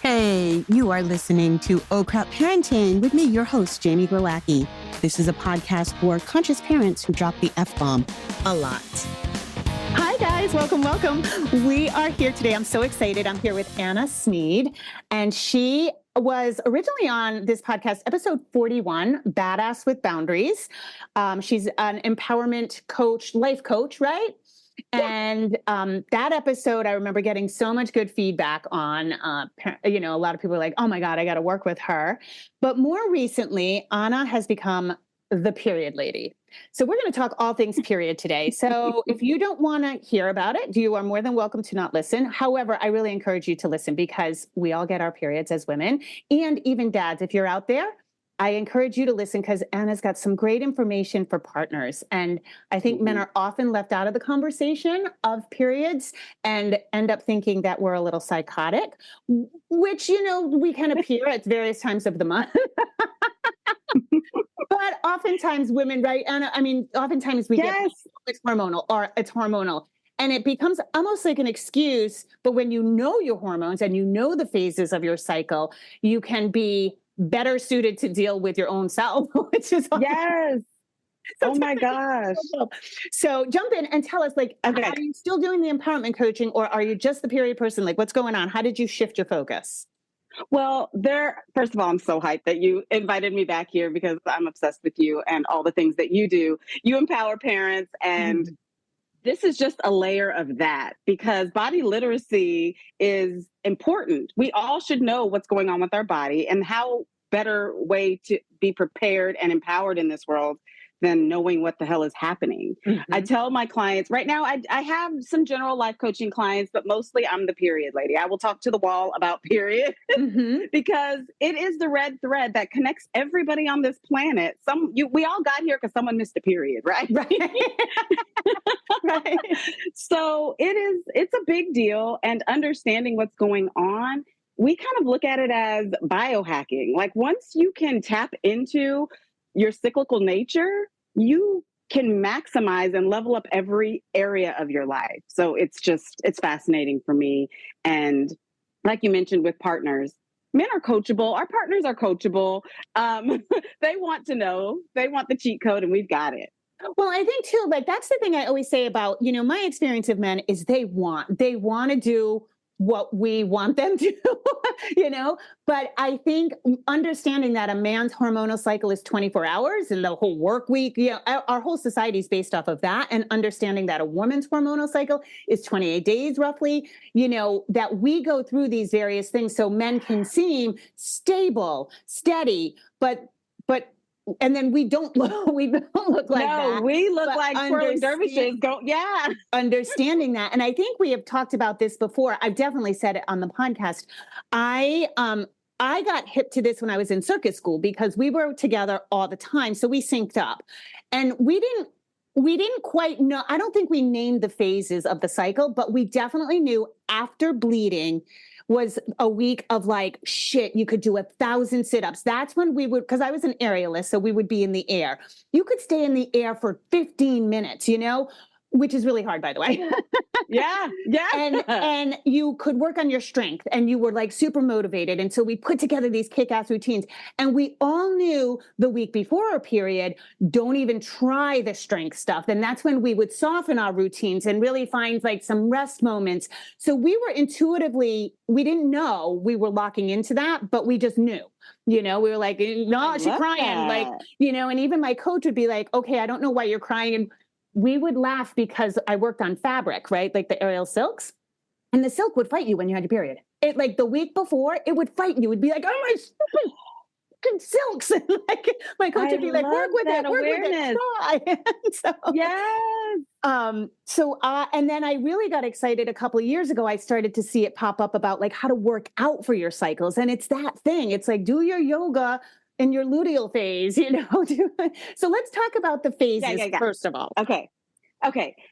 Hey, you are listening to Oh Crap Parenting with me, your host, Jamie Glowacki. This is a podcast for conscious parents who drop the F-bomb a lot. Hi, guys. Welcome. We are here today. I'm so excited. I'm here with Anna Sneed, and she was originally on this podcast, episode 41, Badass with Boundaries. She's an empowerment coach, life coach, right? And that episode, I remember getting so much good feedback on, a lot of people were like, oh my God, I got to work with her. But more recently, Anna has become the period lady. So we're going to talk all things period today. So if you don't want to hear about it, you are more than welcome to not listen. However, I really encourage you to listen because we all get our periods as women, and even dads, if you're out there, I encourage you to listen because Anna's got some great information for partners. And I think men are often left out of the conversation of periods and end up thinking that we're a little psychotic, which, we can appear at various times of the month. But oftentimes women, right, Anna? I mean, oftentimes we get it's hormonal. And it becomes almost like an excuse. But when you know your hormones and you know the phases of your cycle, you can be better suited to deal with your own self, which is oh my gosh. So jump in and tell us, are you still doing the empowerment coaching, or are you just the period person? Like, what's going on? How did you shift your focus? Well, first of all, I'm so hyped that you invited me back here because I'm obsessed with you and all the things that you do. You empower parents, and this is just a layer of that because body literacy is important. We all should know what's going on with our body, and how better way to be prepared and empowered in this world than knowing what the hell is happening. I tell my clients right now, I have some general life coaching clients, but mostly I'm the period lady. I will talk to the wall about period because it is the red thread that connects everybody on this planet. We all got here because someone missed a period, right? Right. So it's a big deal, and understanding what's going on, we kind of look at it as biohacking. Like, once you can tap into your cyclical nature, you can maximize and level up every area of your life. So it's fascinating for me. And like you mentioned with partners, men are coachable. Our partners are coachable. They want to know, they want the cheat code, and we've got it. Well, I think too, that's the thing I always say about, my experience of men is they want to do what we want them to, but I think understanding that a man's hormonal cycle is 24 hours and the whole work week, our whole society is based off of that, and understanding that a woman's hormonal cycle is 28 days roughly, that we go through these various things so men can seem stable, steady, but and then we don't look like that. No, we look like twirling dervishes. Understanding that. And I think we have talked about this before. I've definitely said it on the podcast. I got hip to this when I was in circus school because we were together all the time. So we synced up, and we didn't quite know. I don't think we named the phases of the cycle, but we definitely knew after bleeding was a week of you could do 1,000 sit-ups. That's when we would, because I was an aerialist, so we would be in the air. You could stay in the air for 15 minutes, which is really hard, by the way. Yeah. And you could work on your strength, and you were super motivated. And so we put together these kick-ass routines, and we all knew the week before our period, don't even try the strength stuff. And that's when we would soften our routines and really find some rest moments. So we were intuitively, we didn't know we were locking into that, but we just knew. We were like, no, she's crying. And even my coach would be like, okay, I don't know why you're crying. And we would laugh because I worked on fabric, right? Like the aerial silks. And the silk would fight you when you had your period. It the week before, it would fight you. It would be like, oh, my stupid fucking silks. And my coach would be like, work with it, try. And then I really got excited a couple of years ago. I started to see it pop up about how to work out for your cycles. And it's that thing. It's do your yoga in your luteal phase, So let's talk about the phases first of all. Okay.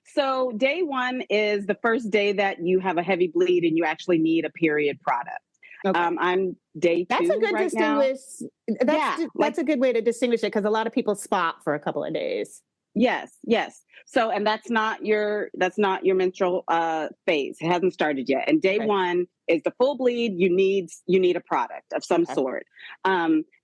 So day one is the first day that you have a heavy bleed and you actually need a period product. Okay. I'm day 2 That's a good right distinguish. Now. That's a good way to distinguish it because a lot of people spot for a couple of days. Yes, yes. So, and that's not your menstrual phase. It hasn't started yet. And day Okay. one is the full bleed. You need a product of some sort.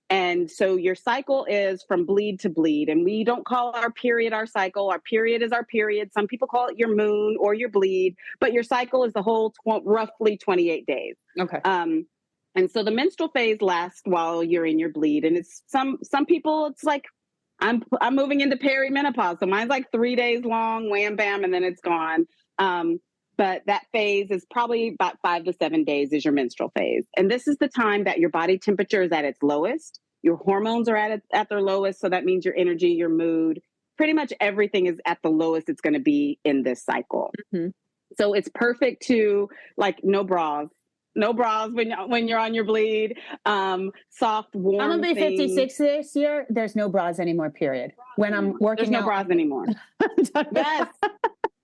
And so your cycle is from bleed to bleed. And we don't call our period our cycle. Our period is our period. Some people call it your moon or your bleed, but your cycle is the whole roughly 28 days. Okay. And so the menstrual phase lasts while you're in your bleed. And it's some people, it's like, I'm moving into perimenopause. So mine's like 3 days long, wham, bam, and then it's gone. But that phase is probably about 5 to 7 days is your menstrual phase. And this is the time that your body temperature is at its lowest. Your hormones are at their lowest. So that means your energy, your mood, pretty much everything is at the lowest it's going to be in this cycle. Mm-hmm. So it's perfect to like no bras when you're on your bleed. Soft, warm. I'm gonna be 56 this year. There's no bras anymore, period. When I'm working There's no bras anymore. Yes.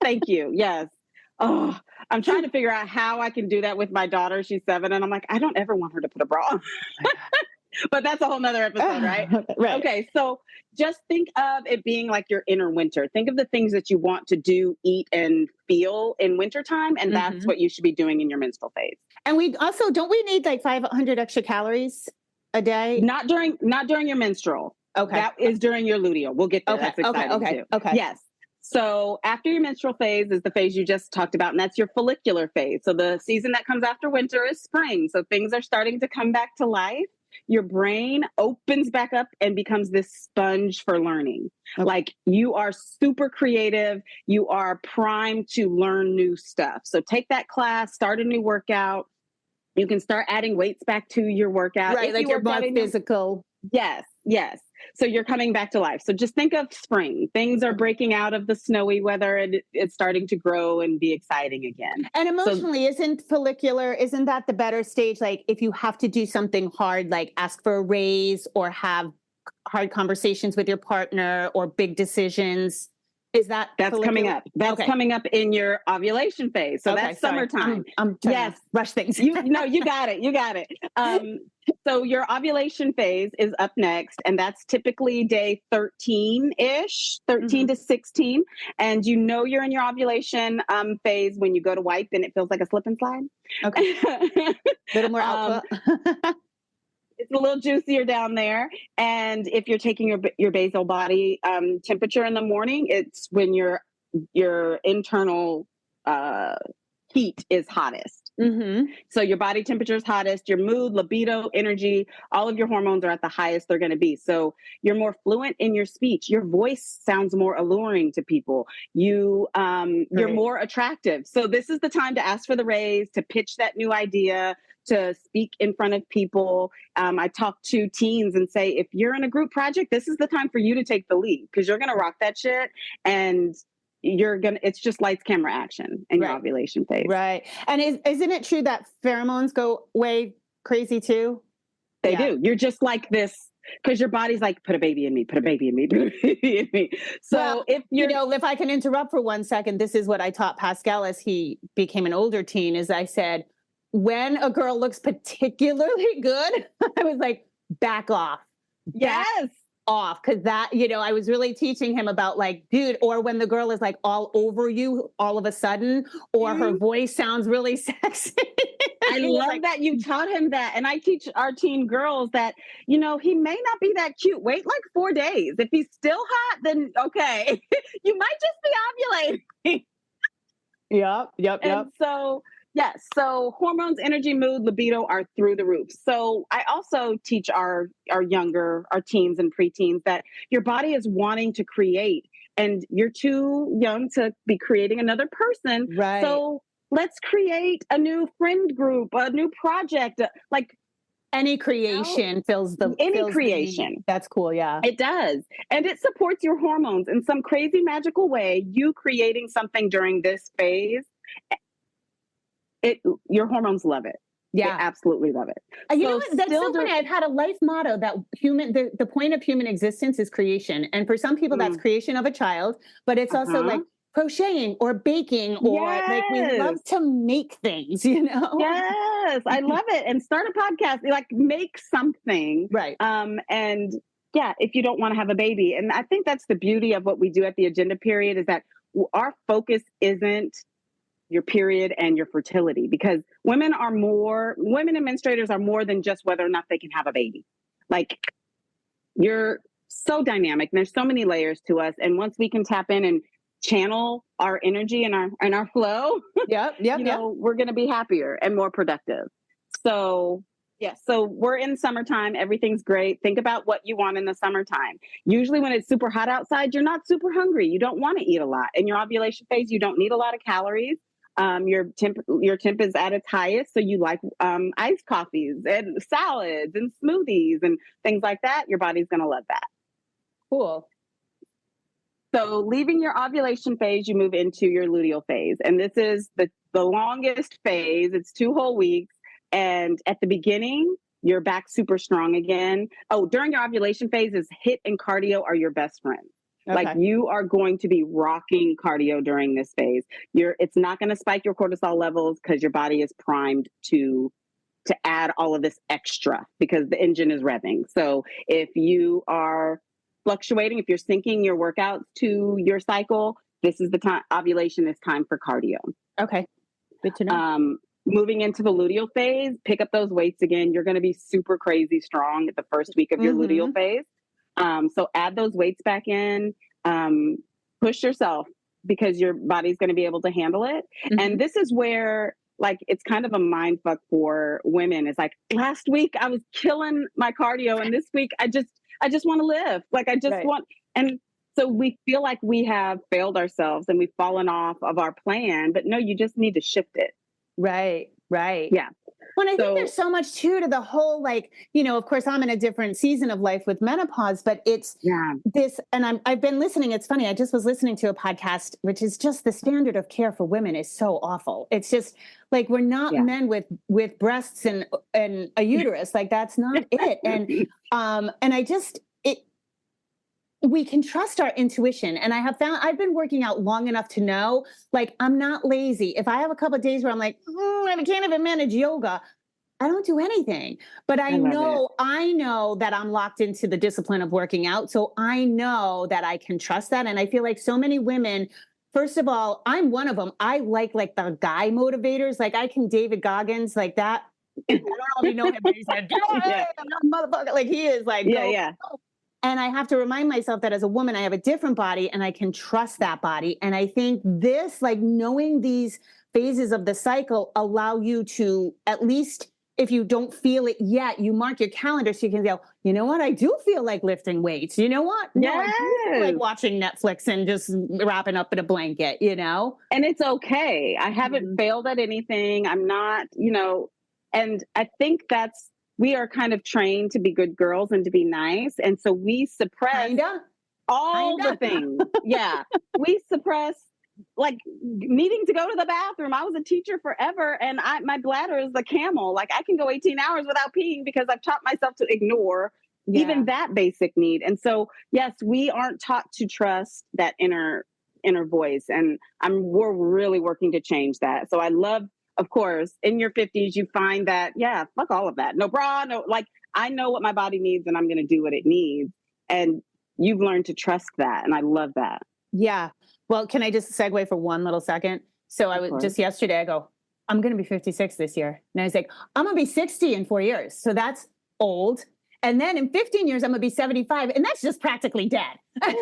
Thank you. Yes. Oh, I'm trying to figure out how I can do that with my daughter. She's 7. And I'm like, I don't ever want her to put a bra on. But that's a whole nother episode, right? Right. Okay. So just think of it being like your inner winter. Think of the things that you want to do, eat, and feel in wintertime. And that's what you should be doing in your menstrual phase. And don't we need like 500 extra calories a day? Not during your menstrual. Okay. That is during your luteal. We'll get there. Okay. That's exciting too. Okay. Yes. So after your menstrual phase is the phase you just talked about, and that's your follicular phase. So the season that comes after winter is spring. So things are starting to come back to life. Your brain opens back up and becomes this sponge for learning. Okay. Like you are super creative. You are primed to learn new stuff. So take that class, start a new workout. You can start adding weights back to your workout. Right, like your more physical. Yes, yes. So you're coming back to life. So just think of spring. Things are breaking out of the snowy weather and it's starting to grow and be exciting again. And emotionally, isn't that the better stage? Like if you have to do something hard, like ask for a raise or have hard conversations with your partner or big decisions. That's coming up. That's coming up in your ovulation phase. So that's summertime. I'm trying to rush things. You got it. You got it. So your ovulation phase is up next, and that's typically day 13-ish, 13 to 16. And you're in your ovulation phase when you go to wipe and it feels like a slip and slide. Okay. A little more output. It's a little juicier down there. And if you're taking your basal body temperature in the morning, it's when your internal heat is hottest. Mm-hmm. So your body temperature is hottest, your mood, libido, energy, all of your hormones are at the highest they're going to be. So you're more fluent in your speech. Your voice sounds more alluring to people. You're more attractive. So this is the time to ask for the raise, to pitch that new idea, to speak in front of people. I talk to teens and say, if you're in a group project, this is the time for you to take the lead because you're going to rock that shit. And it's just lights, camera, action in your ovulation phase. Right. And isn't it true that pheromones go way crazy too? They do. You're just like this because your body's like, put a baby in me, put a baby in me, put a baby in me. So if I can interrupt for 1 second, this is what I taught Pascal as he became an older teen, is I said, when a girl looks particularly good, I was like, back off. Yes. Off. Cause that, I was really teaching him about like, dude, or when the girl is like all over you all of a sudden, or her voice sounds really sexy. I love that you taught him that. And I teach our teen girls that, he may not be that cute. Wait like 4 days. If he's still hot, then okay. You might just be ovulating. Yep. And so, yes. So hormones, energy, mood, libido are through the roof. So I also teach our teens and preteens that your body is wanting to create and you're too young to be creating another person. Right. So let's create a new friend group, a new project, like any creation fills the creation. That's cool. Yeah, it does. And it supports your hormones in some crazy magical way. You creating something during this phase, your hormones love it. Yeah, they absolutely love it. You know what? That's so funny. I've had a life motto that the point of human existence is creation. And for some people, that's creation of a child, but it's also like crocheting or baking or like we love to make things, Yes, I love it. And start a podcast, like make something. Right. And yeah, if you don't want to have a baby. And I think that's the beauty of what we do at the agenda period is that our focus isn't your period and your fertility, because women and menstruators are more than just whether or not they can have a baby. Like, you're so dynamic. There's so many layers to us. And once we can tap in and channel our energy and our flow, we're going to be happier and more productive. So yes, so we're in summertime. Everything's great. Think about what you want in the summertime. Usually when it's super hot outside, you're not super hungry. You don't want to eat a lot. In your ovulation phase, you don't need a lot of calories. Your temp is at its highest. So you like iced coffees and salads and smoothies and things like that. Your body's going to love that. Cool. So leaving your ovulation phase, you move into your luteal phase. And this is the longest phase. It's 2 whole weeks. And at the beginning, you're back super strong again. Oh, during your ovulation phases, HIIT and cardio are your best friends. Okay. Like, you are going to be rocking cardio during this phase. It's not going to spike your cortisol levels because your body is primed to add all of this extra because the engine is revving. So if you are fluctuating, if you're syncing your workouts to your cycle, this is the time. Ovulation is time for cardio. Okay, good to know. Moving into the luteal phase, pick up those weights again. You're going to be super crazy strong at the first week of your luteal phase. So add those weights back in, push yourself because your body's going to be able to handle it. And this is where, like, it's kind of a mind fuck for women. It's like, last week I was killing my cardio and this week I just want to live. Like, I just want, and so we feel like we have failed ourselves and we've fallen off of our plan, but no, you just need to shift it. Right. Yeah. Well, I think there's so much too to the whole, like, of course I'm in a different season of life with menopause, but it's this, and I've been listening. It's funny. I just was listening to a podcast, which is just the standard of care for women is so awful. It's just like, we're not men with breasts and a uterus. Like, that's not it. And we can trust our intuition. And I've been working out long enough to know, like, I'm not lazy. If I have a couple of days where I'm like, I can't even manage yoga, I don't do anything. But I know that I'm locked into the discipline of working out. So I know that I can trust that. And I feel like so many women, first of all, I'm one of them. I like the guy motivators. Like, I can David Goggins, like that. I don't know if you know him, but he's like, motherfucker. Like, he is like, go. And I have to remind myself that as a woman, I have a different body and I can trust that body. And I think this, like, knowing these phases of the cycle allow you to, at least if you don't feel it yet, you mark your calendar so you can go, you know what? I do feel like lifting weights. You know what? No, I do feel like watching Netflix and just wrapping up in a blanket, And it's okay. I haven't failed at anything. I'm not, and I think we are kind of trained to be good girls and to be nice. And so we suppress all the things. Yeah. We suppress, like, needing to go to the bathroom. I was a teacher forever and my bladder is the camel. Like, I can go 18 hours without peeing because I've taught myself to ignore even that basic need. And so, yes, we aren't taught to trust that inner voice. And we're really working to change that. So I love, of course, in your 50s, you find that, fuck all of that. No bra, no, like, I know what my body needs and I'm going to do what it needs. And you've learned to trust that. And I love that. Yeah. Well, can I just segue for one little second? So I was just yesterday, I go, I'm going to be 56 this year. And I was like, I'm going to be 60 in 4 years. So that's old. And then in 15 years, I'm going to be 75. And that's just practically dead. I had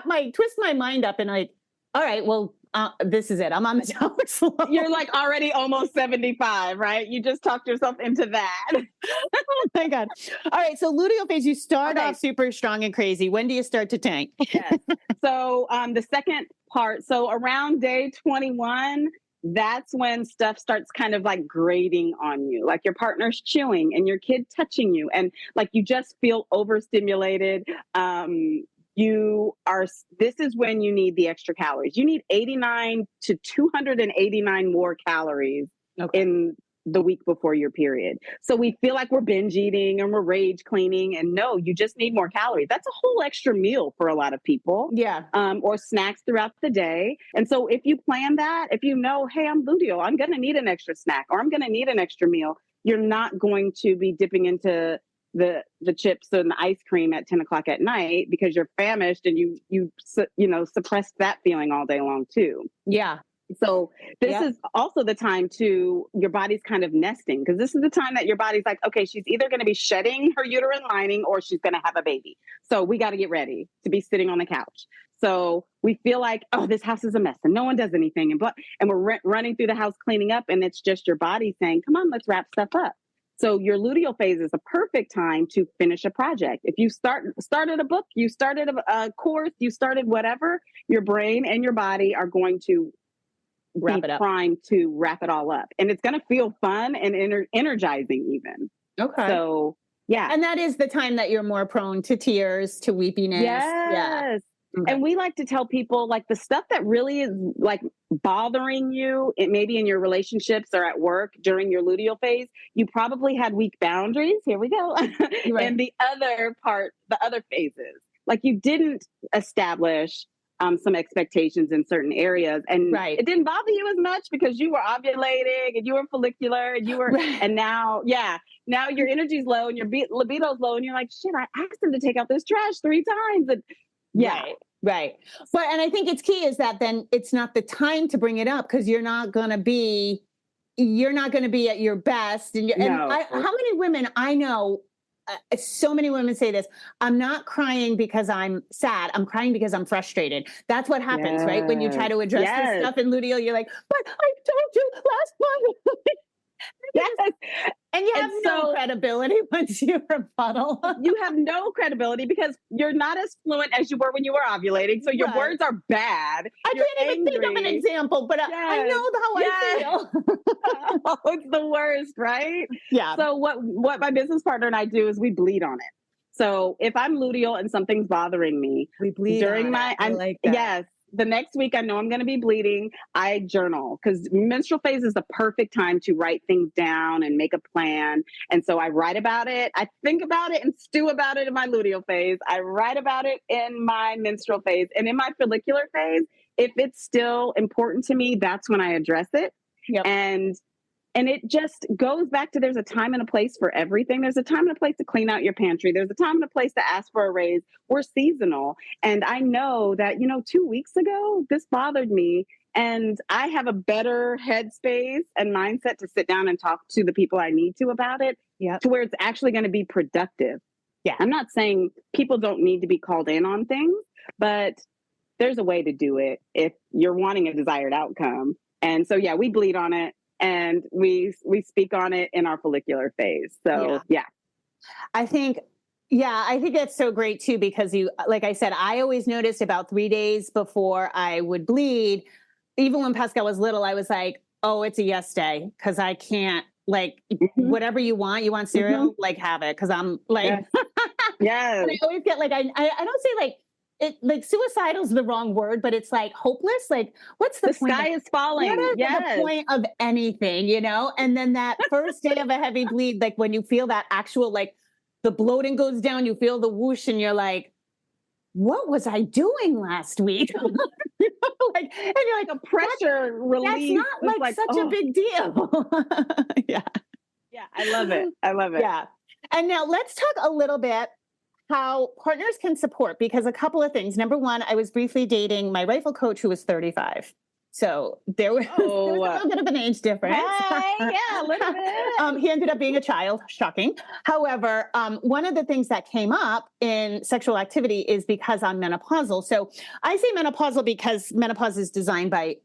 to twist my mind up and like, all right, well, this is it. I'm on the downward slope. You're like already almost 75, right? You just talked yourself into that. Oh my God. All right. So luteal phase, you start off super strong and crazy. When do you start to tank? Yes. So the second part, so around day 21, that's when stuff starts kind of like grating on you, like your partner's chewing and your kid touching you. And like, you just feel overstimulated. This is when you need the extra calories. You need 89 to 289 more calories in the week before your period. So we feel like we're binge eating and we're rage cleaning, and no, you just need more calories. That's a whole extra meal for a lot of people. Yeah. Or snacks throughout the day. And so if you plan that, if you know, hey, I'm luteal, I'm going to need an extra snack or I'm going to need an extra meal, you're not going to be dipping into the chips and the ice cream at 10 o'clock at night because you're famished and you suppressed that feeling all day long too. Yeah. So this is also the time to your body's kind of nesting, because this is the time that your body's like, okay, she's either going to be shedding her uterine lining or she's going to have a baby. So we got to get ready to be sitting on the couch. So we feel like, oh, this house is a mess and no one does anything. And we're running through the house cleaning up, and it's just your body saying, come on, let's wrap stuff up. So your luteal phase is a perfect time to finish a project. If you started a book, you started a course, you started whatever, your brain and your body are going to wrap it up, primed to wrap it all up, and it's going to feel fun and energizing even. Okay. So yeah, and that is the time that you're more prone to tears, to weepiness. Yes. Yeah. Okay. And we like to tell people, like, the stuff that really is like bothering you, it maybe in your relationships or at work during your luteal phase, you probably had weak boundaries. Here we go. Right. And the other phases, like you didn't establish some expectations in certain areas, and it didn't bother you as much because you were ovulating and you were follicular and you were, and now your energy's low and your libido's low and you're like, shit, I asked him to take out this trash 3 times. And right. But, and I think it's key is that then it's not the time to bring it up, because you're not going to be at your best. And how many women I know, so many women say this, I'm not crying because I'm sad. I'm crying because I'm frustrated. That's what happens, right? When you try to address this stuff in luteal, you're like, but I told you last month. Yes. And you have no credibility once you're a puddle. You have no credibility because you're not as fluent as you were when you were ovulating. So your words are bad. I can't even think of an example, but I know how I feel. Oh, it's the worst, right? Yeah. So what my business partner and I do is we bleed on it. So if I'm luteal and something's bothering me, we bleed during I like that. Yes. The next week, I know I'm going to be bleeding. I journal, because menstrual phase is the perfect time to write things down and make a plan. And so I write about it. I think about it and stew about it in my luteal phase. I write about it in my menstrual phase. And in my follicular phase, if it's still important to me, that's when I address it. Yep. And it just goes back to, there's a time and a place for everything. There's a time and a place to clean out your pantry. There's a time and a place to ask for a raise. We're seasonal. And I know that, 2 weeks ago, this bothered me. And I have a better headspace and mindset to sit down and talk to the people I need to about it, to where it's actually going to be productive. Yeah. I'm not saying people don't need to be called in on things, but there's a way to do it if you're wanting a desired outcome. And so, we bleed on it. And we speak on it in our follicular phase. So, I think that's so great too, because like I said, I always noticed about 3 days before I would bleed. Even when Pascal was little, I was like, oh, it's a yes day. Cause I can't, whatever you want cereal, have it. Cause I'm like, yes. And I always get I don't say it suicidal is the wrong word, but it's hopeless. What's the point? The sky is falling. What is the point of anything, And then that first day of a heavy bleed, when you feel that actual, the bloating goes down, you feel the whoosh and you're like, what was I doing last week? And you're like, a pressure release. That's not such a big deal. Yeah. I love it. Yeah. And now let's talk a little bit how partners can support, because a couple of things. Number one, I was briefly dating my rifle coach who was 35. So there was a little bit of an age difference. A little bit. He ended up being a child, shocking. However, one of the things that came up in sexual activity is because I'm menopausal. So I say menopausal because menopause is defined by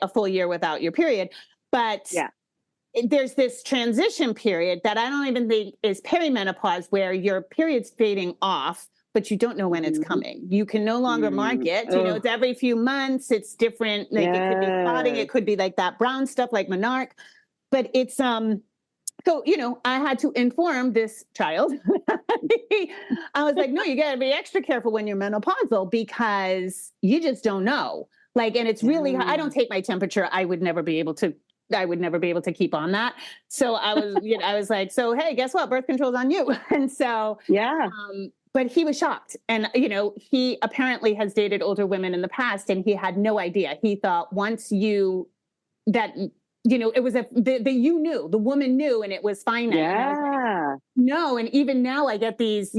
a full year without your period. But there's this transition period that I don't even think is perimenopause, where your period's fading off, but you don't know when it's coming. You can no longer mark it. It's every few months. It's different. It could be spotting. It could be that brown stuff like menarche. But it's so I had to inform this child. I was like, no, you got to be extra careful when you're menopausal, because you just don't know. And it's really, I don't take my temperature. I would never be able to keep on that. So I was like, so, hey, guess what? Birth control's on you. And so, but he was shocked. And, he apparently has dated older women in the past, and he had no idea. He thought once it was you knew, the woman knew, and it was fine. Yeah. No. And even now I get these,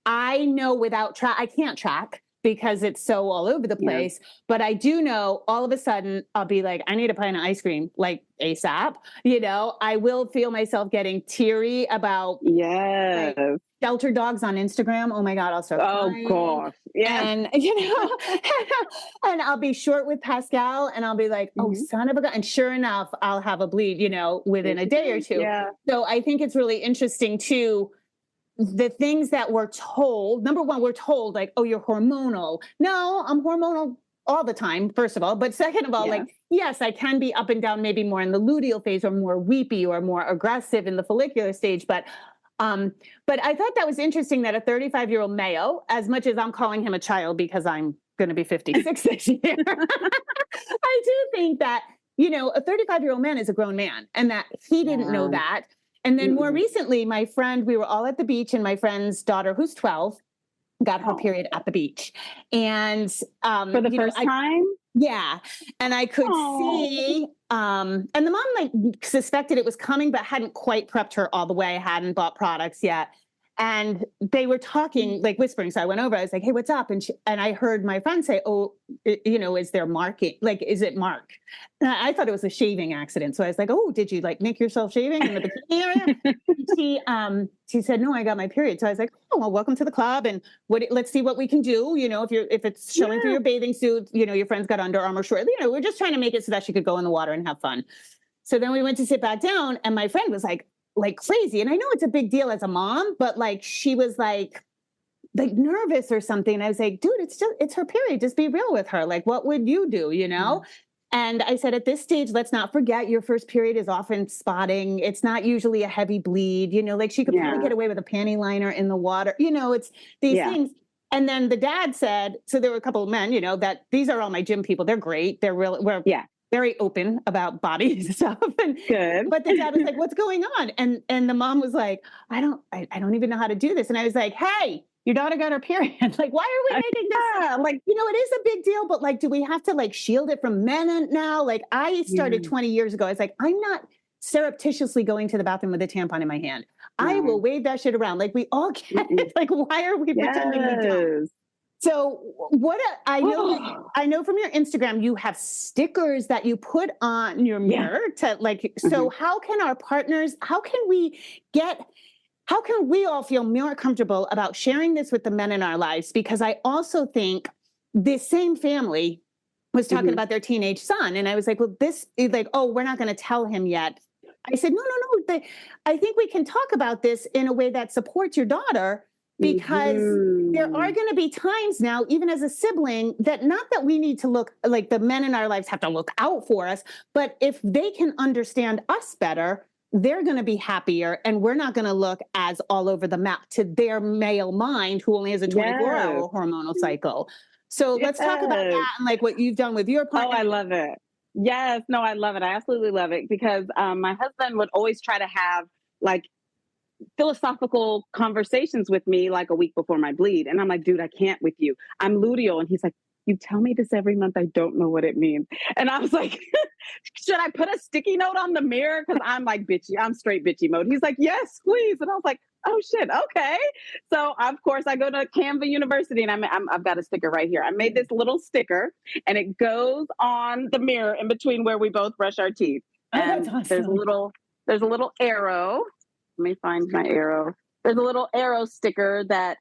I know without I can't track because it's so all over the place, but I do know all of a sudden I'll be like, I need a pint of ice cream, like ASAP, I will feel myself getting teary about like, shelter dogs on Instagram. Oh my God, I'll start crying. Oh gosh. Yeah. And, and I'll be short with Pascal and I'll be like, oh, son of a gun. And sure enough, I'll have a bleed, within a day or two. Yeah. So I think it's really interesting too, the things that we're told. Number one, we're told like, oh, you're hormonal. No, I'm hormonal all the time, first of all. But second of all, like, yes, I can be up and down, maybe more in the luteal phase or more weepy or more aggressive in the follicular stage. But I thought that was interesting that a 35-year-old male, as much as I'm calling him a child because I'm going to be 56 this year, I do think that, a 35-year-old man is a grown man and that he didn't know that. And then more recently, my friend, we were all at the beach and my friend's daughter, who's 12, got her period at the beach. And for the first time? Yeah. And I could see, and the mom like suspected it was coming, but hadn't quite prepped her all the way, hadn't bought products yet. And they were talking, like whispering. So I went over, I was like, hey, what's up? And I heard my friend say, oh, is there marking? Like, is it Mark? And I thought it was a shaving accident. So I was like, oh, did you like make yourself shaving in the bikini area? She said, no, I got my period. So I was like, oh, well, welcome to the club. And let's see what we can do. If it's showing through your bathing suit, your friend's got Under Armour short, we're just trying to make it so that she could go in the water and have fun. So then we went to sit back down and my friend was like crazy. And I know it's a big deal as a mom, but like, she was like nervous or something. And I was like, dude, it's her period. Just be real with her. Like, what would you do? And I said, at this stage, let's not forget your first period is often spotting. It's not usually a heavy bleed, like she could probably get away with a panty liner in the water. It's these things. And then the dad said, so there were a couple of men, that these are all my gym people. They're great. They're we're very open about bodies and stuff. And good. But the dad was like, what's going on? And the mom was like, I don't even know how to do this. And I was like, hey, your daughter got her period. Like, why are we making this? Like, it is a big deal, but like, do we have to like shield it from men now? Like I started 20 years ago. I was like, I'm not surreptitiously going to the bathroom with a tampon in my hand. I will wave that shit around. Like we all get it. Like, why are we pretending we don't? So I know from your Instagram, you have stickers that you put on your mirror to like, so how can our partners, how can we all feel more comfortable about sharing this with the men in our lives? Because I also think this same family was talking about their teenage son. And I was like, well, this is like, oh, we're not going to tell him yet. I said, no. I think we can talk about this in a way that supports your daughter. Because there are going to be times now, even as a sibling, that not that we need to look like the men in our lives have to look out for us, but if they can understand us better, they're going to be happier and we're not going to look as all over the map to their male mind who only has a 24-hour hormonal cycle. So let's talk about that and like what you've done with your partner. Oh, I love it. Yes. No, I love it. I absolutely love it because my husband would always try to have like philosophical conversations with me like a week before my bleed. And I'm like, dude, I can't with you. I'm luteal. And he's like, you tell me this every month. I don't know what it means. And I was like, should I put a sticky note on the mirror? Because I'm like bitchy. I'm straight bitchy mode. He's like, yes, please. And I was like, oh shit. Okay. So of course I go to Canva University and I've got a sticker right here. I made this little sticker and it goes on the mirror in between where we both brush our teeth. And that's awesome. There's a little arrow. Let me find my arrow. There's a little arrow sticker that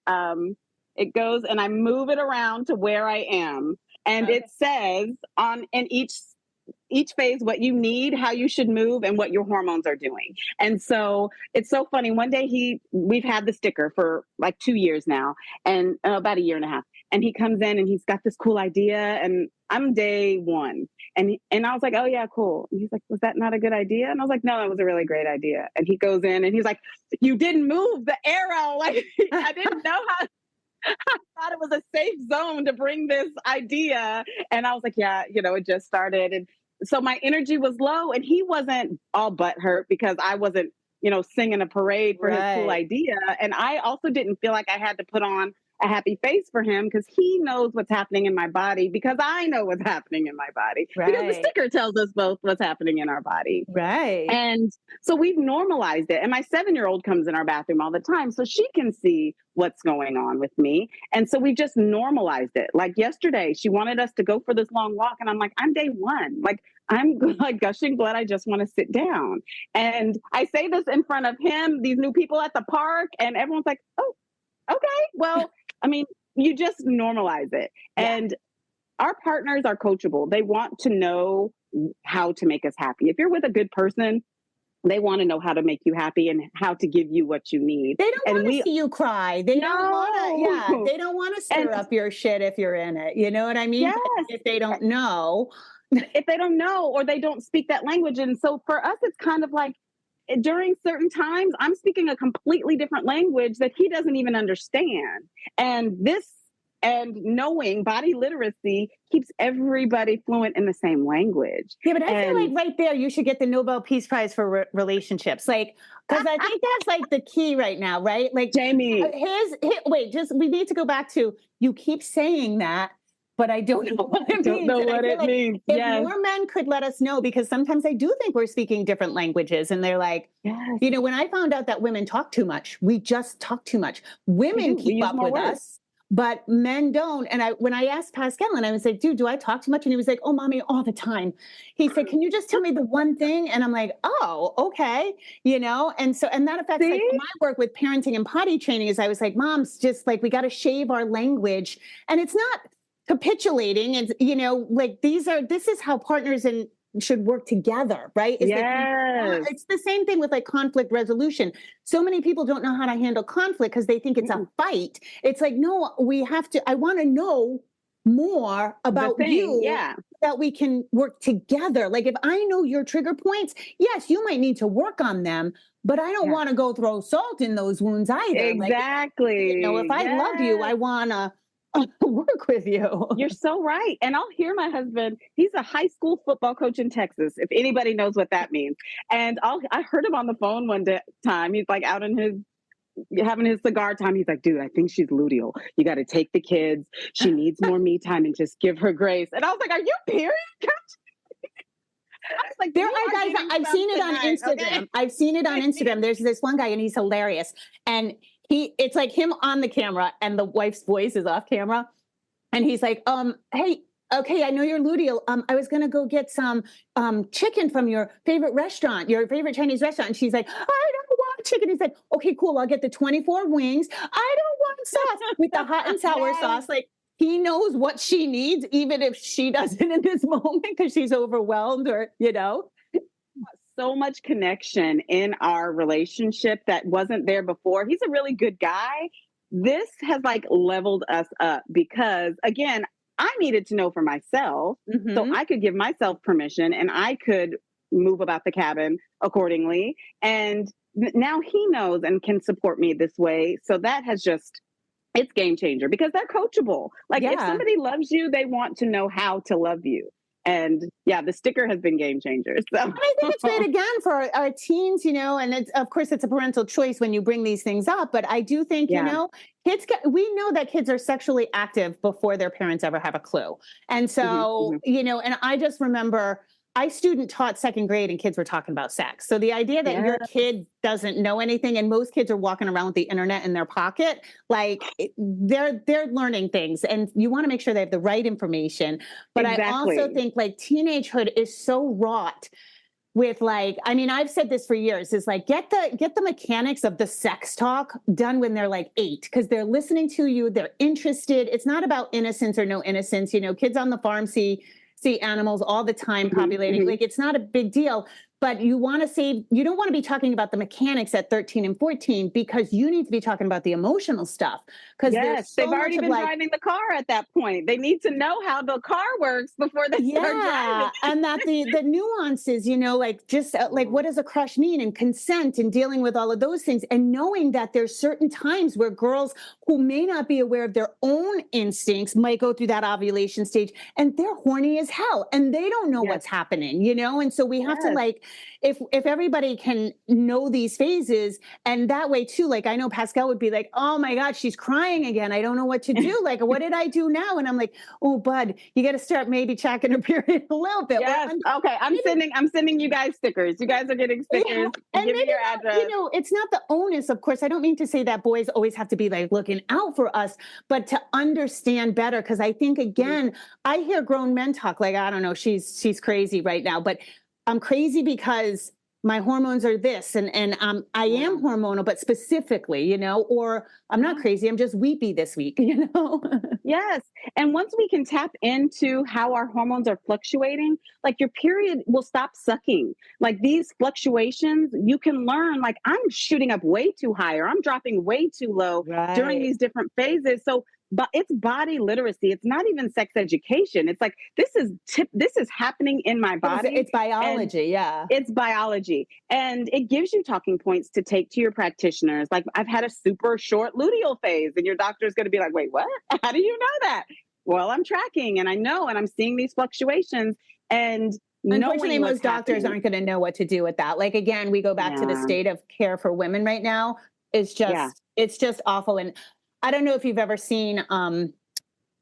it goes and I move it around to where I am. And it says in each phase what you need, how you should move, and what your hormones are doing. And so it's so funny. One day we've had the sticker for like 2 years now, and about a year and a half. And he comes in and he's got this cool idea, and I'm day one. And I was like, oh yeah, cool. And he's like, was that not a good idea? And I was like, no, that was a really great idea. And he goes in and he's like, you didn't move the arrow. Like I didn't know how. I thought it was a safe zone to bring this idea. And I was like, yeah, it just started. And so my energy was low and he wasn't all butthurt because I wasn't, singing a parade for his cool idea. And I also didn't feel like I had to put on a happy face for him because he knows what's happening in my body because I know what's happening in my body because the Right. sticker tells us both what's happening in our body. Right. And so we've normalized it. And my 7-year-old comes in our bathroom all the time so she can see what's going on with me. And so we've just normalized it. Like yesterday, she wanted us to go for this long walk. And I'm like, I'm day one. Like, I'm like gushing blood. I just want to sit down. And I say this in front of him, these new people at the park, and everyone's like, oh, okay. Well, I mean, you just normalize it. Yeah. And our partners are coachable. They want to know how to make us happy. If you're with a good person, they want to know how to make you happy and how to give you what you need. They don't want to see you cry. They don't want to, they don't want to stir up your shit if you're in it. You know what I mean? Yes. If they don't know. If they don't know or they don't speak that language. And so for us, it's kind of like during certain times, I'm speaking a completely different language that he doesn't even understand. And knowing body literacy keeps everybody fluent in the same language. Yeah, but I feel like right there, you should get the Nobel Peace Prize for relationships. Like, because I think that's like the key right now, right? Like, Jamie, we need to go back to, you keep saying that, but I don't know what it means. Don't know what it means. If more men could let us know, because sometimes I do think we're speaking different languages, and they're like, you know, when I found out that women talk too much, we just talk too much. Women keep up with us, but men don't. And when I asked Pascal, and I was like, dude, do I talk too much? And he was like, oh, mommy, all the time. He said, can you just tell me the one thing? And I'm like, oh, okay. You know? And that affects like my work with parenting and potty training is I was like, moms, just like, we got to shave our language. And it's not capitulating. And, you know, like this is how partners should work together, right? It's the same thing with like conflict resolution. So many people don't know how to handle conflict because they think it's a fight. It's like, no, I want to know more about you that we can work together. Like if I know your trigger points, yes, you might need to work on them, but I don't want to go throw salt in those wounds either. Exactly. Like, you know, if I love you, I want to work with you. You're so right. And I'll hear my husband, he's a high school football coach in Texas, if anybody knows what that means. And I heard him on the phone one time. He's like out in having his cigar time. He's like, dude, I think she's luteal. You got to take the kids. She needs more me time and just give her grace. And I was like, are you period? I was like, there are guys, I've seen it on Instagram. Okay? I've seen it on Instagram. There's this one guy and he's hilarious. And it's like him on the camera and the wife's voice is off camera. And he's like, hey, okay, I know you're luteal. I was going to go get some chicken from your favorite restaurant, your favorite Chinese restaurant. And she's like, I don't want chicken. He's like, okay, cool. I'll get the 24 wings. I don't want sauce with the hot and sour sauce. Like he knows what she needs, even if she doesn't in this moment because she's overwhelmed or, you know. So much connection in our relationship that wasn't there before. He's a really good guy. This has like leveled us up because again, I needed to know for myself so I could give myself permission and I could move about the cabin accordingly. And now he knows and can support me this way. So that has it's game changer because they're coachable. Like if somebody loves you, they want to know how to love you. And the sticker has been game changer. So I think it's great again for our teens, you know, and of course it's a parental choice when you bring these things up. But I do think, you know, we know that kids are sexually active before their parents ever have a clue. And so, you know, and I just remember I student taught second grade and kids were talking about sex. So the idea that your kid doesn't know anything and most kids are walking around with the internet in their pocket, like they're learning things and you want to make sure they have the right information. But I also think like teenagehood is so wrought with like, I mean, I've said this for years, is like, get the mechanics of the sex talk done when they're like 8, because they're listening to you, they're interested. It's not about innocence or no innocence. You know, kids on the farm see animals all the time populating. Like it's not a big deal, but you don't want to be talking about the mechanics at 13 and 14 because you need to be talking about the emotional stuff. Because they've already been driving the car at that point. They need to know how the car works before they start driving. And that the nuances, you know, like just like what does a crush mean and consent and dealing with all of those things and knowing that there's certain times where girls who may not be aware of their own instincts might go through that ovulation stage and they're horny as hell and they don't know what's happening, you know? And so we have to like if everybody can know these phases, and that way too, like I know Pascal would be like, oh my God, she's crying again. I don't know what to do. Like, what did I do now? And I'm like, oh, bud, you got to start maybe tracking her period a little bit. Yes. Okay. I'm sending you guys stickers. You guys are getting stickers. Yeah. And give me your not, address. It's not the onus, of course. I don't mean to say that boys always have to be like looking out for us, but to understand better. Cause I think again, I hear grown men talk like, I don't know, she's crazy right now, but I'm crazy because my hormones are this and I am hormonal, but specifically, or I'm not crazy. I'm just weepy this week, Yes. And once we can tap into how our hormones are fluctuating, like your period will stop sucking. Like these fluctuations, you can learn, like I'm shooting up way too high or I'm dropping way too low during these different phases. So but it's body literacy. It's not even sex education. It's like this is happening in my body. It's biology, It's biology. And it gives you talking points to take to your practitioners. Like I've had a super short luteal phase and your doctor's going to be like, "Wait, what? How do you know that?" Well, I'm tracking and I know and I'm seeing these fluctuations and unfortunately most doctors aren't going to know what to do with that. Like again, we go back to the state of care for women right now. It's just awful. And I don't know if you've ever seen,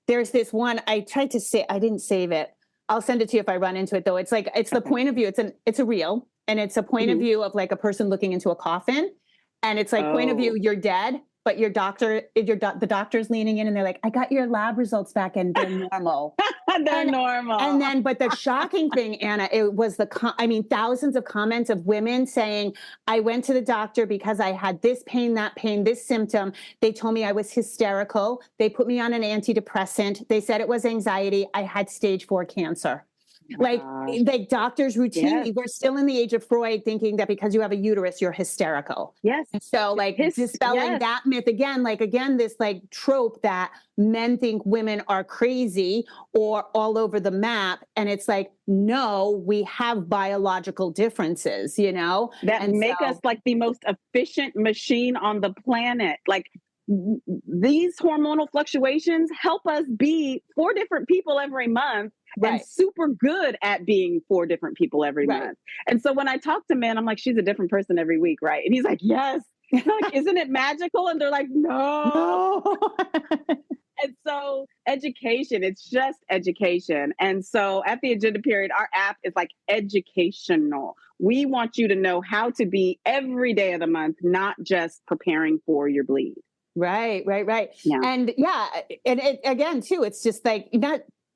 there's this one, I tried to say, I didn't save it. I'll send it to you if I run into it though. It's like, it's the point of view. It's a reel and it's a point of view of like a person looking into a coffin. And it's like point of view, you're dead, but the doctor's leaning in and they're like, I got your lab results back and they're normal. They're normal. And then, but the shocking thing, Anna, it was thousands of comments of women saying, I went to the doctor because I had this pain, that pain, this symptom. They told me I was hysterical. They put me on an antidepressant. They said it was anxiety. I had stage 4 cancer. Like doctors routinely, we're still in the age of Freud thinking that because you have a uterus, you're hysterical. Yes. So like dispelling that myth again, this like trope that men think women are crazy or all over the map. And it's like, no, we have biological differences, that make us like the most efficient machine on the planet. Like these hormonal fluctuations help us be 4 different people every month. And super good at being 4 different people every month. And so when I talk to men, I'm like, she's a different person every week, right? And he's like, yes. And I'm like, isn't it magical? And they're like, no. And so education, it's just education. And so at the agenda period, our app is like educational. We want you to know how to be every day of the month, not just preparing for your bleed. Right. Yeah. And and again, too, it's just like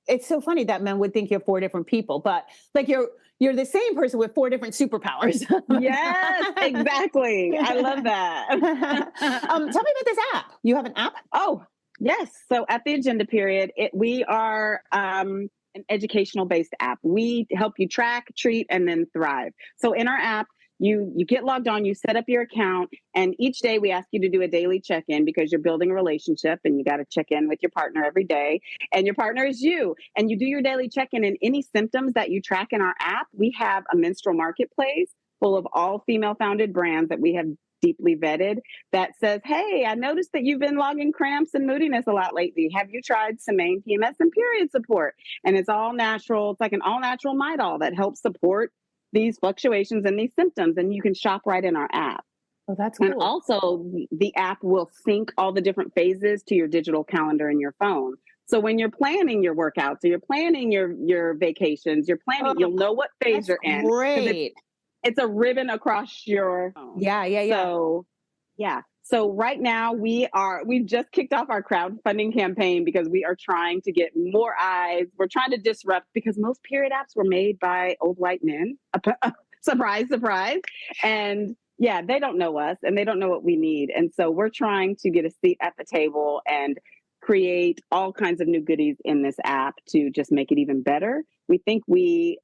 it's so funny that men would think you're 4 different people, but like you're the same person with 4 different superpowers. Yes, exactly. I love that. Tell me about this app. You have an app? Oh, yes. So at the agenda period, we are an educational based app. We help you track, treat, and then thrive. So in our app, you get logged on, you set up your account, and each day we ask you to do a daily check-in because you're building a relationship and you got to check in with your partner every day. And your partner is you. And you do your daily check-in, and any symptoms that you track in our app, we have a menstrual marketplace full of all female-founded brands that we have deeply vetted that says, hey, I noticed that you've been logging cramps and moodiness a lot lately. Have you tried Semaine PMS and period support? And it's all natural. It's like an all-natural Midol that helps support these fluctuations and these symptoms, and you can shop right in our app. Oh, that's cool. And also the app will sync all the different phases to your digital calendar in your phone. So when you're planning your workouts or you're planning your vacations, you'll know what phase you're in. Great. It's a ribbon across your phone. Yeah. So right now we've just kicked off our crowdfunding campaign because we are trying to get more eyes. We're trying to disrupt because most period apps were made by old white men. Surprise, surprise. And they don't know us and they don't know what we need. And so we're trying to get a seat at the table and create all kinds of new goodies in this app to just make it even better. We think we're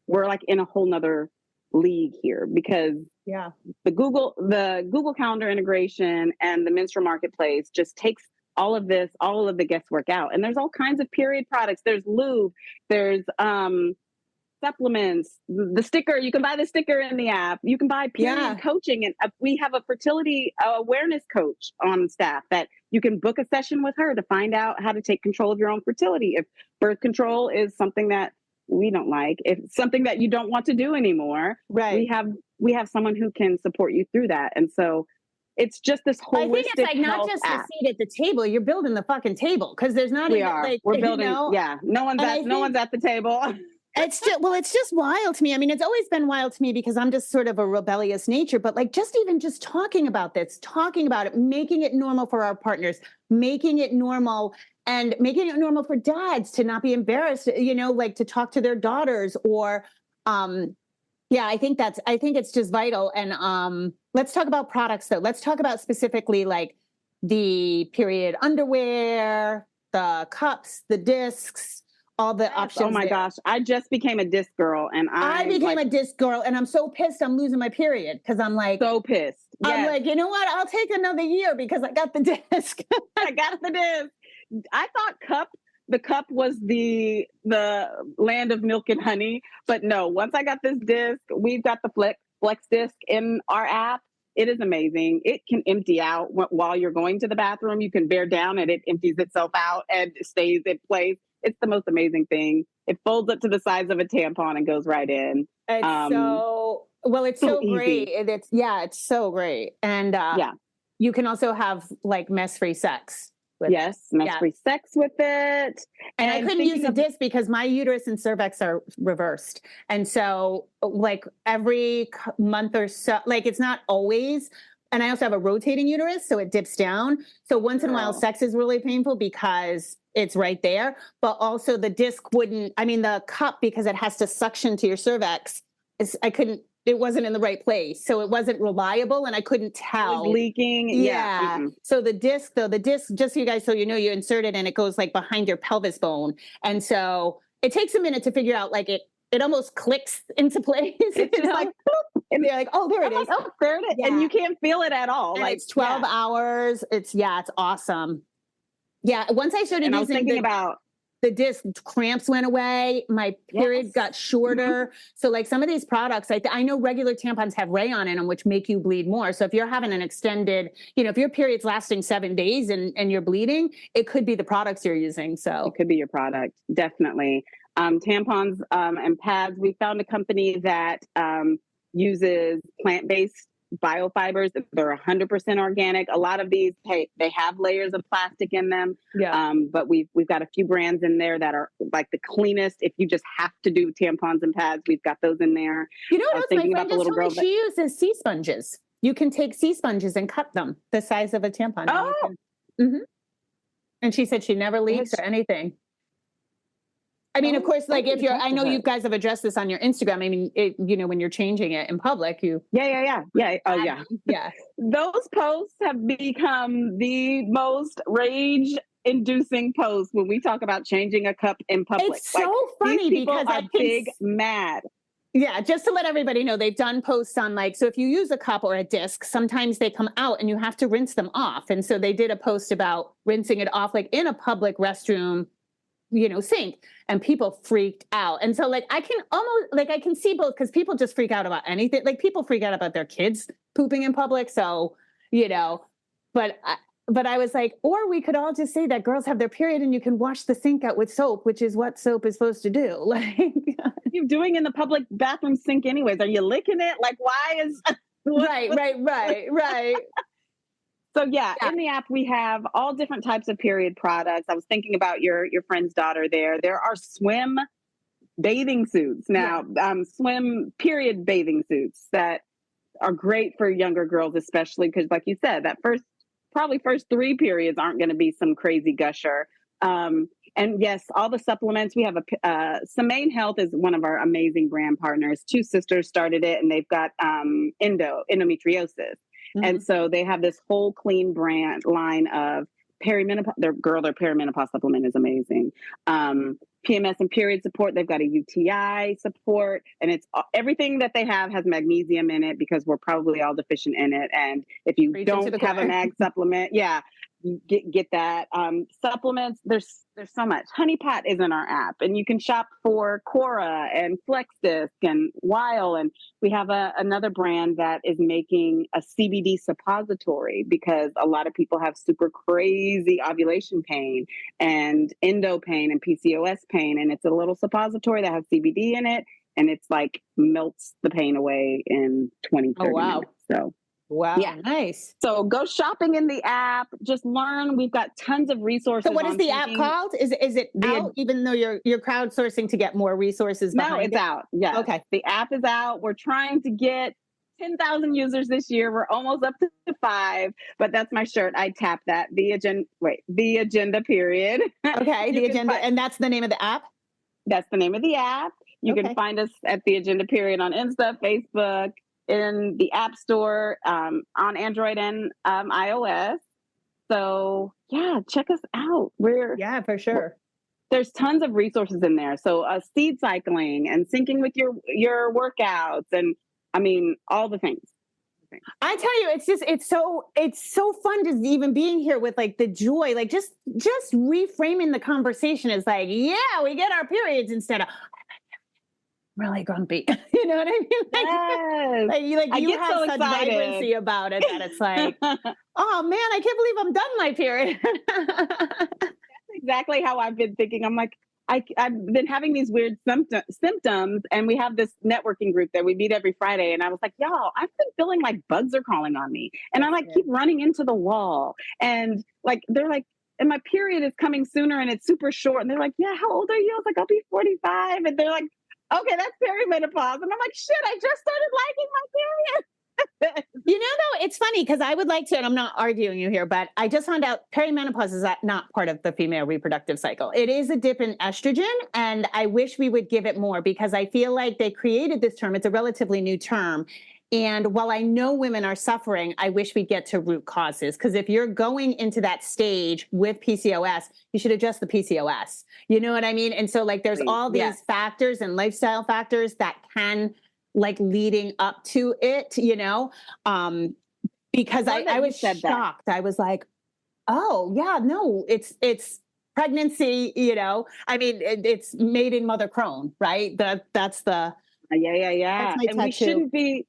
like in a whole nother league here because the Google Calendar integration and the menstrual marketplace just takes all of the guesswork out. And there's all kinds of period products. There's lube, there's supplements, the sticker, you can buy the sticker in the app. You can buy period coaching. And we have a fertility awareness coach on staff that you can book a session with her to find out how to take control of your own fertility. If birth control is something that we don't like, if it's something that you don't want to do anymore, Right. we have someone who can support you through that. And so it's just this holistic I think it's like not just app. the seat at the table, you're building the fucking table because there's not even like, we're building, no one's at the table. It's just wild to me. I mean, it's always been wild to me because I'm just sort of a rebellious nature, but like just talking about this, talking about it, making it normal for our partners, making it normal and making it normal for dads to not be embarrassed, like to talk to their daughters or, I think it's just vital. And let's talk about products though. Let's talk about specifically like the period underwear, the cups, the discs, all the options. Oh my gosh. I just became a disc girl and I became a disc girl and I'm so pissed I'm losing my period because I'm like so pissed. Yes. I'm like, you know what? I'll take another year because I got the disc. I got the disc. I thought the cup was the land of milk and honey, but no, once I got this disc, we've got the flex disc in our app. It is amazing. It can empty out while you're going to the bathroom. You can bear down and it empties itself out and stays in place. It's the most amazing thing. It folds up to the size of a tampon and goes right in. It's so great. It's so great. And you can also have like mess-free sex. Mess-free sex with it. And I couldn't use a disc because my uterus and cervix are reversed. And so like every month or so, like it's not always. And I also have a rotating uterus, so it dips down. So once in a while, sex is really painful because it's right there. But also the disc the cup, because it has to suction to your cervix, it wasn't in the right place. So it wasn't reliable and I couldn't tell. It was leaking. Yeah. Mm-hmm. So the disc, just so you guys, you insert it and it goes like behind your pelvis bone. And so it takes a minute to figure out, like it almost clicks into place. It's just like, and they're like, oh, there it is. Oh, there it is. Yeah. And you can't feel it at all. And like it's 12 hours. It's awesome. Yeah. Once I started using about the disc, cramps went away. My period got shorter. Mm-hmm. So like some of these products, I know regular tampons have rayon in them, which make you bleed more. So if you're having an extended, if your period's lasting 7 days and you're bleeding, it could be the products you're using. So it could be your product. Definitely. Tampons and pads. We found a company that uses plant-based biofibers. They're 100% organic. A lot of these, they have layers of plastic in them. Yeah. But we've got a few brands in there that are like the cleanest. If you just have to do tampons and pads, we've got those in there. You know what else my friend just told me? She uses sea sponges. You can take sea sponges and cut them the size of a tampon. Mm-hmm. And she said she never leaks or anything. I mean, of course, like I know you guys have addressed this on your Instagram. I mean, when you're changing it in public, Yeah. Oh, yeah. Yeah. Those posts have become the most rage-inducing posts when we talk about changing a cup in public. It's so funny because I'm big mad. Yeah, just to let everybody know, they've done posts on so if you use a cup or a disc, sometimes they come out and you have to rinse them off. And so they did a post about rinsing it off, like in a public restroom, sink, and people freaked out. And so I can see both, because people just freak out about anything. Like people freak out about their kids pooping in public. So, but I was like, or we could all just say that girls have their period and you can wash the sink out with soap, which is what soap is supposed to do. Like you're doing in the public bathroom sink anyways. Are you licking it? Like, why is right. So yeah, in the app, we have all different types of period products. I was thinking about your friend's daughter there. There are swim bathing suits now, swim period bathing suits that are great for younger girls, especially because like you said, that first 3 periods aren't going to be some crazy gusher. And yes, all the supplements, we have Semaine Health is one of our amazing brand partners. 2 sisters started it and they've got endometriosis. Mm-hmm. And so they have this whole clean brand line of perimenopause. Their perimenopause supplement is amazing. PMS and period support. They've got a UTI support, and it's everything that they have has magnesium in it because we're probably all deficient in it. And if you don't have a mag supplement, get that. Supplements, there's so much. Honey Pot is in our app, and you can shop for Cora and Flex Disc and Weil. And we have another brand that is making a CBD suppository because a lot of people have super crazy ovulation pain and endo pain and PCOS pain. And it's a little suppository that has CBD in it. And it's like melts the pain away in 20, 30 minutes. So wow, yeah, nice. So go shopping in the app. Just learn. We've got tons of resources. So what is the app called? Is it out? Even though you're crowdsourcing to get more resources behind it? No, it's out. Yeah. Okay. The app is out. We're trying to get 10,000 users this year. We're almost up to 5, but that's my shirt. I tap that. The agenda period. Okay. The agenda. And that's the name of the app? That's the name of the app. You can find us at the agenda period on Insta, Facebook, in the App Store, on Android and iOS. So yeah, check us out. For sure. There's tons of resources in there. So seed cycling and syncing with your workouts, and I mean all the things. I tell you, it's so fun to even being here with like the joy, like just reframing the conversation is like, yeah, we get our periods instead of really grumpy. You know what I mean? Yes. You have so such excited. vibrancy about it that it's like, oh man, I can't believe I'm done my period. That's exactly how I've been thinking. I'm like, I've been having these weird symptoms, and we have this networking group that we meet every Friday. And I was like, y'all, I've been feeling like bugs are crawling on me. And I keep running into the wall. And like, they're like, and my period is coming sooner and it's super short. And they're like, yeah, how old are you? I was like, I'll be 45. And they're like, okay, that's perimenopause. And I'm like, shit, I just started liking my period. You know, though, it's funny because I would like to, and I'm not arguing you here, but I just found out perimenopause is not part of the female reproductive cycle. It is a dip in estrogen, and I wish we would give it more because I feel like they created this term. It's a relatively new term. And while I know women are suffering, I wish we'd get to root causes. Because if you're going into that stage with PCOS, you should adjust the PCOS. You know what I mean? And so like there's all these factors and lifestyle factors that can like leading up to it, you know, because I was shocked. I was like, oh yeah, no, it's pregnancy, you know, I mean, it's made in Mother Crone, right? That's the, yeah. That's my we shouldn't be,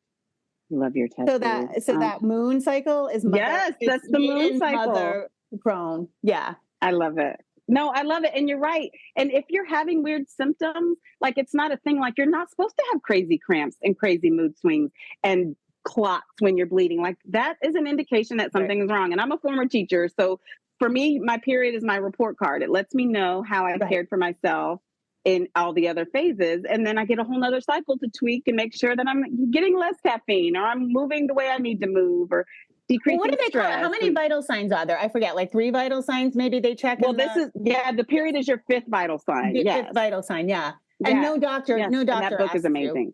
I love your tattoo. So that moon cycle is mother, yes, that's the moon cycle. Mother Crone. Yeah. I love it. No, I love it. And you're right. And if you're having weird symptoms, like it's not a thing, like you're not supposed to have crazy cramps and crazy mood swings and clots when you're bleeding. Like that is an indication that something is wrong. And I'm a former teacher. So for me, my period is my report card. It lets me know how I cared for myself in all the other phases. And then I get a whole nother cycle to tweak and make sure that I'm getting less caffeine or I'm moving the way I need to move or decreasing what do they stress. call it? How many vital signs are there? I forget, like 3 vital signs maybe they check? Well, the period is your 5th vital sign. Yes. 5th vital sign, yeah. And no doctor, and that book is amazing.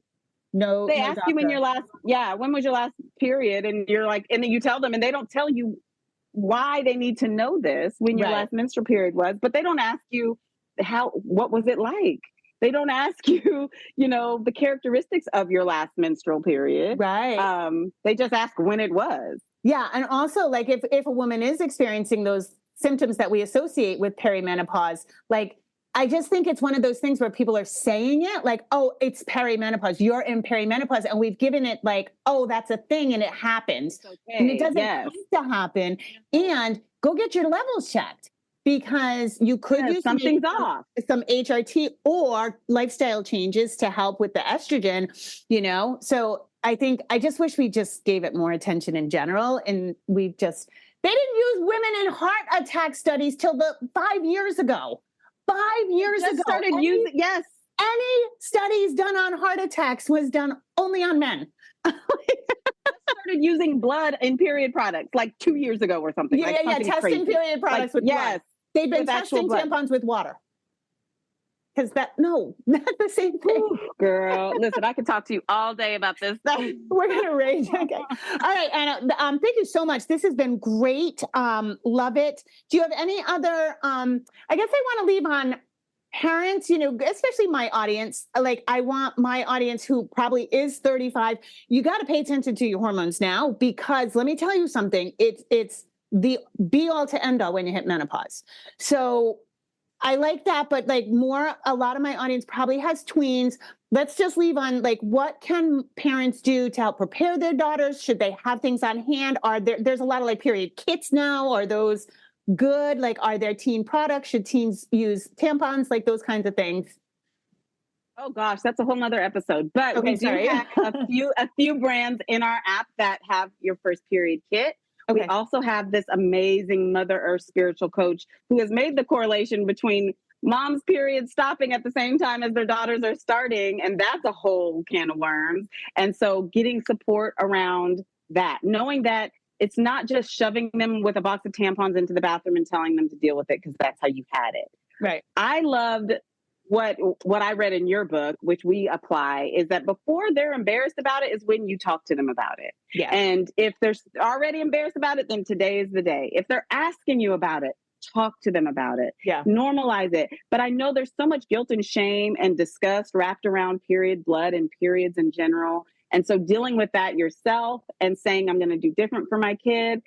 They ask you when your last, when was your last period? And you're like, and then you tell them and they don't tell you why they need to know this when your last menstrual period was, but they don't ask you what was it like? They don't ask you, the characteristics of your last menstrual period. Right. They just ask when it was. Yeah. And also like if a woman is experiencing those symptoms that we associate with perimenopause, like I just think it's one of those things where people are saying it like, oh, it's perimenopause. You're in perimenopause. And we've given it like, oh, that's a thing and it happens. Okay. And it doesn't have to happen. And go get your levels checked. Because you could use something's off. Some HRT or lifestyle changes to help with the estrogen, So I just wish we just gave it more attention in general. And they didn't use women in heart attack studies till 5 years ago. 5 years ago. Started using, yes. Any studies done on heart attacks was done only on men. Started using blood in period products like 2 years ago or something. Testing crazy. Period products with blood. They've been testing tampons with water. Because that's the same thing. Ooh, girl, listen, I can talk to you all day about this. We're going to rage. Okay. All right, Anna, thank you so much. This has been great. Love it. Do you have any other, I guess I want to leave on parents, especially my audience. Like I want my audience who probably is 35, you got to pay attention to your hormones now, because let me tell you something, it's the be all to end all when you hit menopause. So I like that, but like a lot of my audience probably has tweens. Let's just leave on like, what can parents do to help prepare their daughters? Should they have things on hand? There's a lot of like period kits now. Are those good? Like, are there teen products? Should teens use tampons? Like those kinds of things. Oh gosh, that's a whole nother episode. But Okay, we do have a few brands in our app that have your first period kit. Okay. We also have this amazing Mother Earth spiritual coach who has made the correlation between mom's period stopping at the same time as their daughters are starting. And that's a whole can of worms. And so getting support around that, knowing that it's not just shoving them with a box of tampons into the bathroom and telling them to deal with it because that's how you had it. Right. I loved what I read in your book, which we apply, is that before they're embarrassed about it is when you talk to them about it. Yeah. And if they're already embarrassed about it, then today is the day. If they're asking you about it, talk to them about it. Yeah. Normalize it. But I know there's so much guilt and shame and disgust wrapped around period blood and periods in general. And so dealing with that yourself and saying, I'm going to do different for my kid,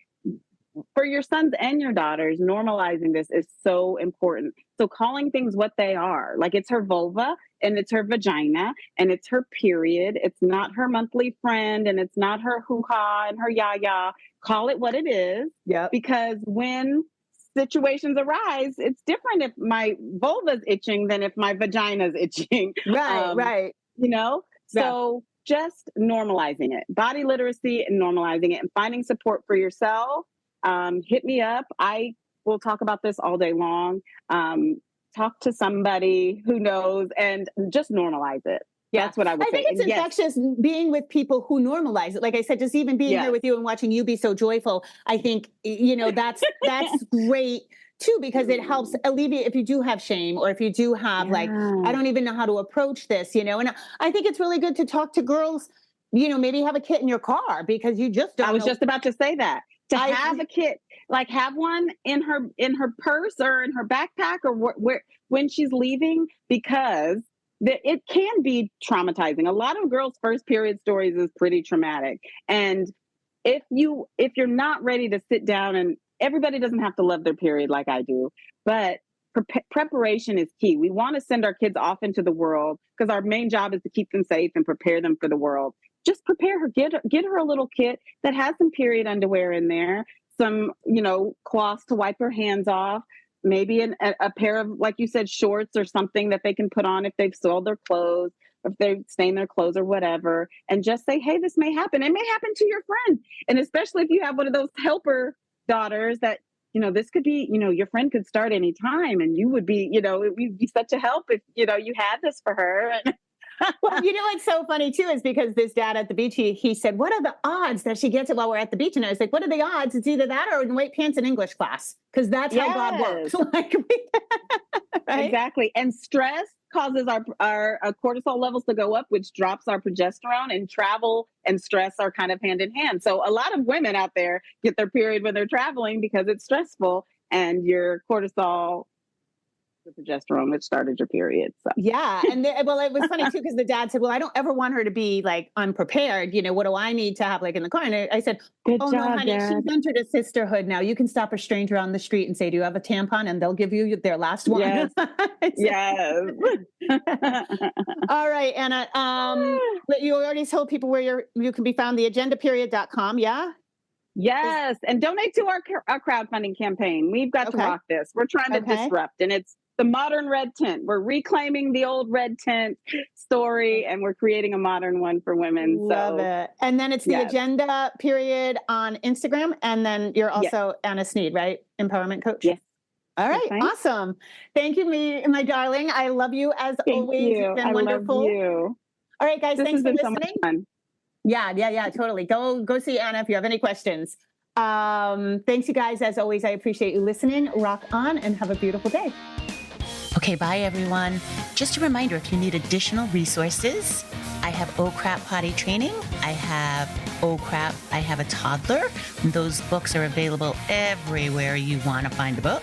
for your sons and your daughters, normalizing this is so important. So calling things what they are, like it's her vulva and it's her vagina and it's her period. It's not her monthly friend and it's not her hoo-ha and her yah-yah. Call it what it is. Yeah. Because when situations arise, it's different if my vulva's itching than if my vagina's itching. Right. You know? So just normalizing it, body literacy and normalizing it and finding support for yourself. Hit me up. I will talk about this all day long. Talk to somebody who knows and just normalize it. Yeah, that's what I would say. I think it's infectious being with people who normalize it. Like I said, just even being here with you and watching you be so joyful, I think, that's great too, because it helps alleviate if you do have shame or if you do have like, I don't even know how to approach this, and I think it's really good to talk to girls, maybe have a kit in your car because you just don't I was just about to say that. To have a kit, like have one in her purse or in her backpack or where when she's leaving, because it can be traumatizing. A lot of girls' first period stories is pretty traumatic. And if you're not ready to sit down, and everybody doesn't have to love their period like I do, but preparation is key. We want to send our kids off into the world because our main job is to keep them safe and prepare them for the world. Just prepare her, get her a little kit that has some period underwear in there, some, cloths to wipe her hands off, maybe a pair of, like you said, shorts or something that they can put on if they've soiled their clothes, or if they've stained their clothes or whatever, and just say, hey, this may happen. It may happen to your friend. And especially if you have one of those helper daughters that, this could be, your friend could start anytime and you would be, it would be such a help if, you had this for her. Well, what's so funny too is because this dad at the beach, he said, what are the odds that she gets it while we're at the beach? And I was like, what are the odds? It's either that or in white pants in English class. Because that's how God works. Right? Exactly. And stress causes our cortisol levels to go up, which drops our progesterone, and travel and stress are kind of hand in hand. So a lot of women out there get their period when they're traveling because it's stressful and your cortisol, the progesterone, which started your period. So. Yeah. And it was funny too, because the dad said, well, I don't ever want her to be like unprepared. What do I need to have like in the car? And I said, no, honey, Dad. She's entered a sisterhood now. You can stop a stranger on the street and say, do you have a tampon? And they'll give you their last one. Yes. Yes. All right, Anna. You already told people where you can be found, theagendaperiod.com. Yeah. Yes. And donate to our crowdfunding campaign. We've got to rock this. We're trying to disrupt, and it's the modern red tent. We're reclaiming the old red tent story and we're creating a modern one for women. Love it. And then it's the Agenda Period on Instagram. And then you're also Anna Sneed, right? Empowerment coach. Yes. All right. Awesome. Thank you, my darling. I love you as always. You've been wonderful. Love you. All right, guys. Thanks for listening. So much fun. Yeah, totally. Go see Anna if you have any questions. Thanks, you guys. As always, I appreciate you listening. Rock on and have a beautiful day. Okay, bye, everyone. Just a reminder, if you need additional resources, I have Oh Crap Potty Training. I have Oh Crap, I Have a Toddler. Those books are available everywhere you want to find a book.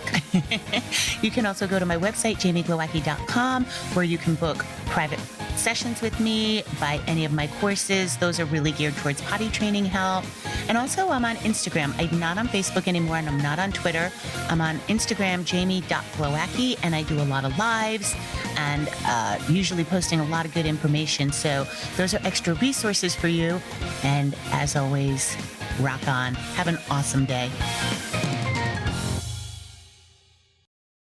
You can also go to my website, jamieglowacki.com, where you can book private sessions with me, buy any of my courses. Those are really geared towards potty training help. And also I'm on Instagram. I'm not on Facebook anymore and I'm not on Twitter. I'm on Instagram, jamie.glowacki, and I do a lot of lives and usually posting a lot of good information. So those are extra resources for you. And as always, rock on. Have an awesome day.